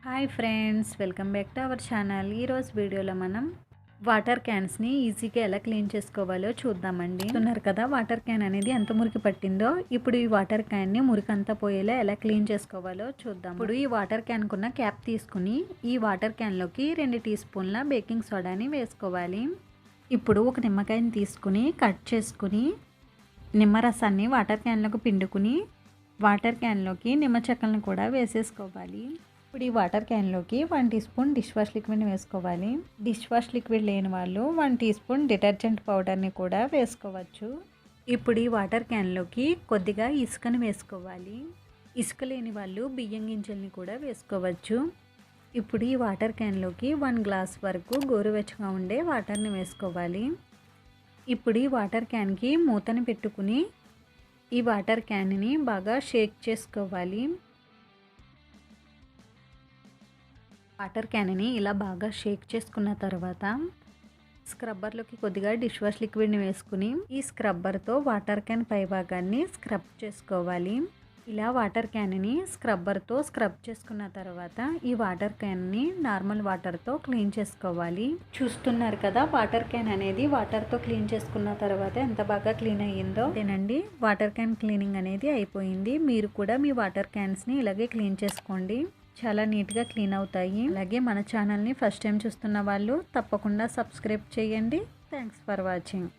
Hi friends, welcome back to our channel. ఈరోజు వీడియోలో మనం వాటర్ క్యాన్స్ని ఈజీగా ఎలా క్లీన్ చేసుకోవాలో చూద్దామండి. చూస్తున్నారు కదా, వాటర్ క్యాన్ అనేది ఎంత మురికి పట్టిందో. ఇప్పుడు ఈ వాటర్ క్యాన్ని మురికంతా పోయేలా ఎలా క్లీన్ చేసుకోవాలో చూద్దాం. ఇప్పుడు ఈ వాటర్ క్యాన్ కున్న క్యాప్ తీసుకుని ఈ వాటర్ క్యాన్లోకి 2 టీ స్పూన్ల బేకింగ్ సోడాని వేసుకోవాలి. ఇప్పుడు ఒక నిమ్మకాయని తీసుకుని కట్ చేసుకుని నిమ్మరసాన్ని వాటర్ క్యాన్లోకి పిండుకుని వాటర్ క్యాన్లోకి నిమ్మ చెక్కలను కూడా వేసేసుకోవాలి. ఇప్పుడు ఈ వాటర్ క్యాన్లోకి 1 టీ స్పూన్ డిష్ వాష్ లిక్విడ్ని వేసుకోవాలి. డిష్ వాష్ లిక్విడ్ లేని వాళ్ళు 1 టీ స్పూన్ డిటర్జెంట్ పౌడర్ని కూడా వేసుకోవచ్చు. ఇప్పుడు ఈ వాటర్ క్యాన్లోకి కొద్దిగా ఇసుకని వేసుకోవాలి. ఇసుక లేని వాళ్ళు బియ్యం గింజల్ని కూడా వేసుకోవచ్చు. ఇప్పుడు ఈ వాటర్ క్యాన్లోకి 1 గ్లాస్ వరకు గోరువెచ్చగా ఉండే వాటర్ని వేసుకోవాలి. ఇప్పుడు ఈ వాటర్ క్యాన్కి మూతని పెట్టుకుని ఈ వాటర్ క్యాన్ని బాగా షేక్ చేసుకోవాలి. వాటర్ క్యాన్ని ఇలా బాగా షేక్ చేసుకున్న తర్వాత స్క్రబ్బర్లోకి కొద్దిగా డిష్ వాష్ లిక్విడ్ని వేసుకుని ఈ స్క్రబ్బర్తో వాటర్ క్యాన్ పై భాగాన్ని స్క్రబ్ చేసుకోవాలి. ఇలా వాటర్ క్యాన్ని స్క్రబ్బర్తో స్క్రబ్ చేసుకున్న తర్వాత ఈ వాటర్ క్యాన్ని నార్మల్ వాటర్తో క్లీన్ చేసుకోవాలి. చూస్తున్నారు కదా, వాటర్ క్యాన్ అనేది వాటర్తో క్లీన్ చేసుకున్న తర్వాత ఎంత బాగా క్లీన్ అయ్యిందో. అదేనండి, వాటర్ క్యాన్ క్లీనింగ్ అనేది అయిపోయింది. మీరు కూడా మీ వాటర్ క్యాన్స్ని ఇలాగే క్లీన్ చేసుకోండి. చాలా నీట్గా క్లీన్ అవుతాయి. అలాగే మన ఛానల్ని ఫస్ట్ టైం చూస్తున్న వాళ్ళు తప్పకుండా సబ్స్క్రైబ్ చేయండి. Thanks for watching.